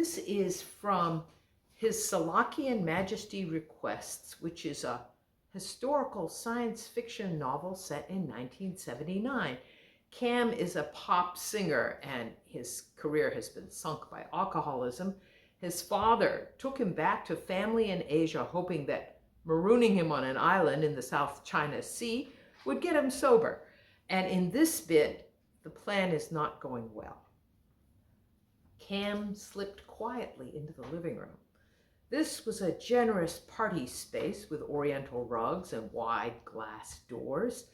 This is from his Selachian Majesty Requests, which is a historical science fiction novel set in 1979. Cam is a pop singer and his career has been sunk by alcoholism. His father took him back to family in Asia, hoping that marooning him on an island in the South China Sea would get him sober. And in this bit, the plan is not going well. Cam slipped quietly into the living room. This was a generous party space with oriental rugs and wide glass doors.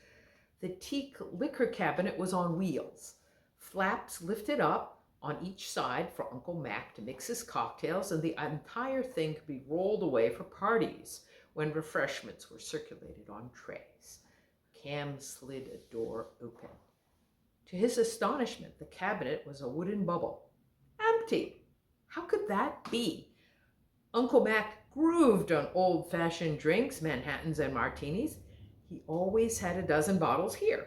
The teak liquor cabinet was on wheels. Flaps lifted up on each side for Uncle Mac to mix his cocktails, and the entire thing could be rolled away for parties when refreshments were circulated on trays. Cam slid a door open. To his astonishment, the cabinet was a wooden bubble. Empty. How could that be? Uncle Mac grooved on old-fashioned drinks, Manhattans and martinis. He always had a dozen bottles here.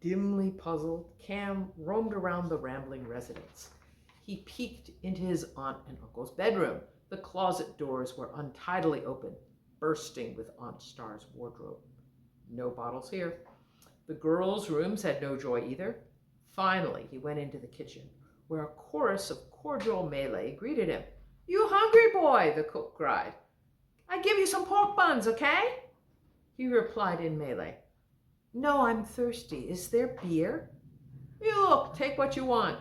Dimly puzzled, Cam roamed around the rambling residence. He peeked into his aunt and uncle's bedroom. The closet doors were untidily open, bursting with Aunt Star's wardrobe. No bottles here. The girls' rooms had no joy either. Finally, he went into the kitchen, where a chorus of cordial Malay greeted him. "You hungry, boy?" the cook cried. "I give you some pork buns, okay?" He replied in Malay, "No, I'm thirsty. Is there beer?" "You look, take what you want."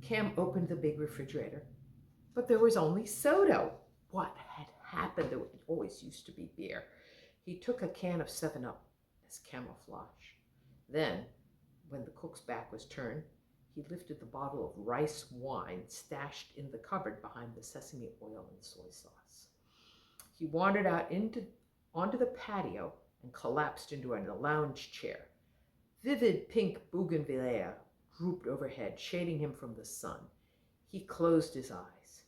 Cam opened the big refrigerator, but there was only soda. What had happened? There always used to be beer. He took a can of 7-Up as camouflage. Then, when the cook's back was turned, he lifted the bottle of rice wine stashed in the cupboard behind the sesame oil and soy sauce. He wandered out onto the patio and collapsed into a lounge chair. Vivid pink bougainvillea drooped overhead, shading him from the sun. He closed his eyes.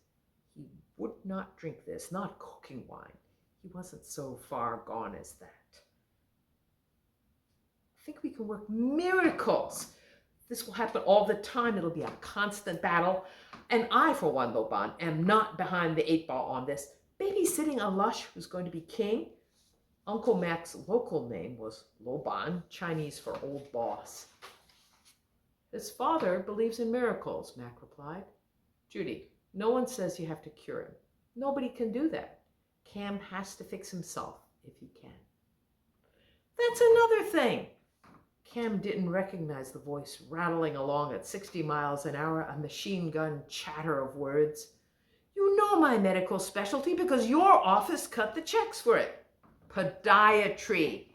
He would not drink this, not cooking wine. He wasn't so far gone as that. I think we can work miracles. This will happen all the time. It'll be a constant battle. And I, for one, Loban, am not behind the 8-ball on this. Babysitting a lush who's going to be king. Uncle Mac's local name was Loban, Chinese for old boss. His father believes in miracles, Mac replied. Judy, no one says you have to cure him. Nobody can do that. Cam has to fix himself if he can. That's another thing. Cam didn't recognize the voice rattling along at 60 miles an hour, a machine gun chatter of words. You know my medical specialty because your office cut the checks for it. Podiatry.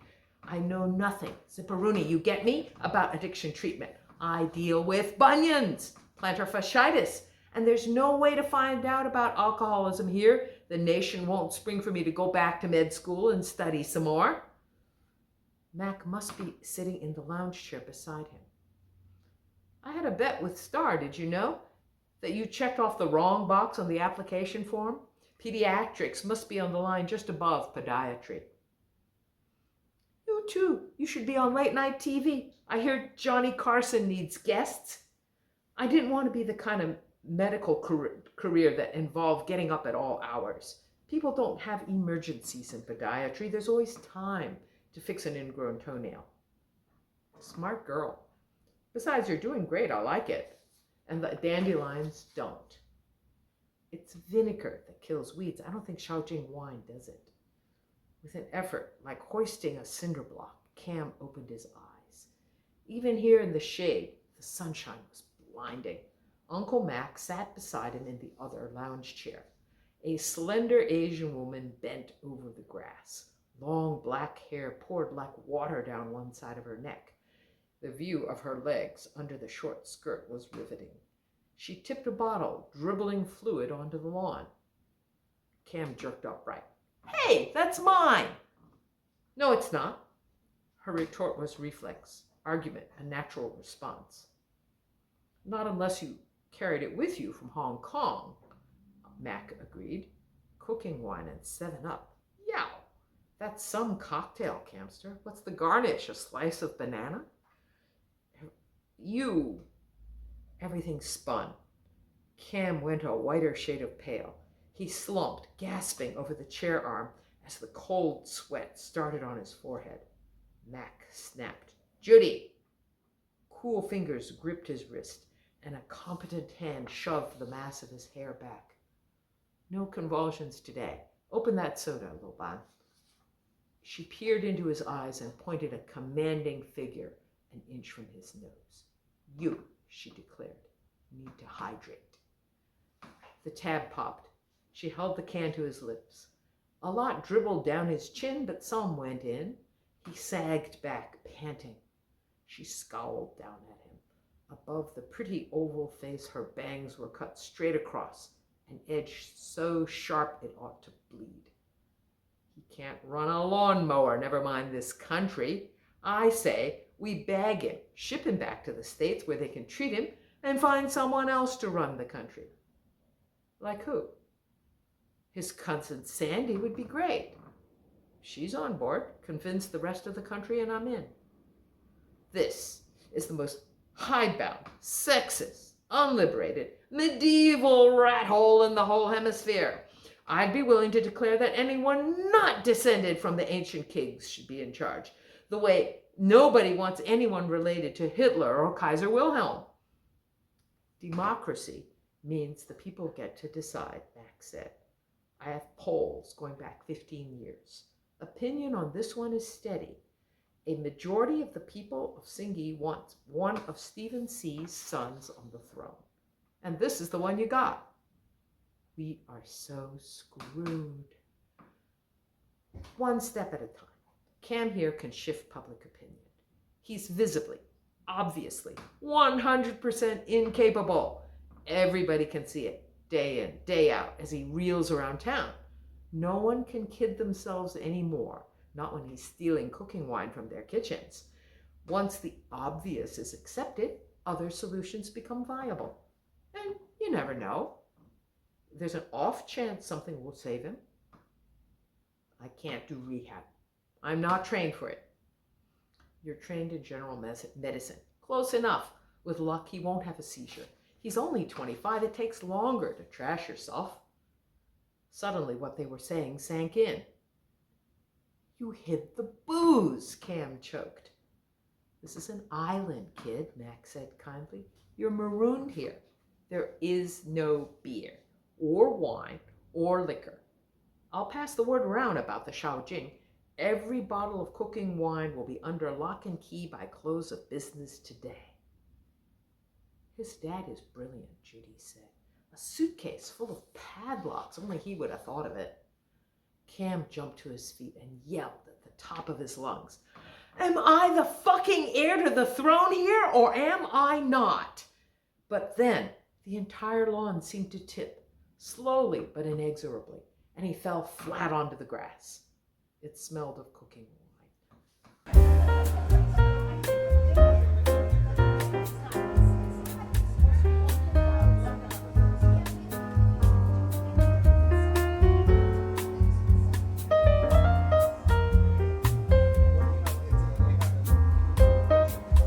I know nothing, Zipperoonie, you get me, about addiction treatment. I deal with bunions, plantar fasciitis, and there's no way to find out about alcoholism here. The nation won't spring for me to go back to med school and study some more. Mac must be sitting in the lounge chair beside him. I had a bet with Star, did you know? That you checked off the wrong box on the application form? Pediatrics must be on the line just above podiatry. You too. You should be on late night TV. I hear Johnny Carson needs guests. I didn't want to be the kind of medical career that involved getting up at all hours. People don't have emergencies in podiatry. There's always time to fix an ingrown toenail. Smart girl. Besides, you're doing great. I like it. And the dandelions don't. It's vinegar that kills weeds. I don't think Shaojing wine does it. With an effort, like hoisting a cinder block, Cam opened his eyes. Even here in the shade, the sunshine was blinding. Uncle Mac sat beside him in the other lounge chair. A slender Asian woman bent over the grass. Long black hair poured like water down one side of her neck. The view of her legs under the short skirt was riveting. She tipped a bottle, dribbling fluid onto the lawn. Cam jerked upright. Hey, that's mine! No, it's not. Her retort was reflex, argument, a natural response. Not unless you carried it with you from Hong Kong, Mac agreed. Cooking wine and 7-Up. Yow! That's some cocktail, Camster. What's the garnish? A slice of banana? Everything spun. Cam went a whiter shade of pale. He slumped, gasping over the chair arm as the cold sweat started on his forehead. Mac snapped, "Judy!" Cool fingers gripped his wrist, and a competent hand shoved the mass of his hair back. "No convulsions today. Open that soda, Loban." She peered into his eyes and pointed a commanding figure an inch from his nose. "You," she declared, "need to hydrate." The tab popped. She held the can to his lips. A lot dribbled down his chin, but some went in. He sagged back, panting. She scowled down at him. Above the pretty oval face, her bangs were cut straight across, an edge so sharp it ought to bleed. "He can't run a lawnmower, never mind this country. I say we bag him, ship him back to the States where they can treat him, and find someone else to run the country." "Like who?" "His cousin Sandy would be great." "She's on board. Convince the rest of the country and I'm in." This is the most hidebound, sexist, unliberated, medieval rat hole in the whole hemisphere. I'd be willing to declare that anyone not descended from the ancient kings should be in charge, the way nobody wants anyone related to Hitler or Kaiser Wilhelm. "Democracy means the people get to decide," Max said. "I have polls going back 15 years. Opinion on this one is steady. A majority of the people of Singii wants one of Stephen C.'s sons on the throne. And this is the one you got. We are so screwed." One step at a time. Cam here can shift public opinion. He's visibly, obviously, 100% incapable. Everybody can see it, day in, day out, as he reels around town. No one can kid themselves anymore, not when he's stealing cooking wine from their kitchens. Once the obvious is accepted, other solutions become viable. And you never know. There's an off chance something will save him. "I can't do rehab. I'm not trained for it." "You're trained in general medicine. Close enough. With luck, he won't have a seizure. He's only 25. It takes longer to trash yourself." Suddenly, what they were saying sank in. "You hid the booze," Cam choked. "This is an island, kid," Max said kindly. "You're marooned here. There is no beer, or wine, or liquor. I'll pass the word around about the Shaojing. Every bottle of cooking wine will be under lock and key by close of business today." "His dad is brilliant," Judy said. "A suitcase full of padlocks. Only he would have thought of it." Cam jumped to his feet and yelled at the top of his lungs, "Am I the fucking heir to the throne here, or am I not?" But then the entire lawn seemed to tip, slowly but inexorably, and he fell flat onto the grass. It smelled of cooking wine.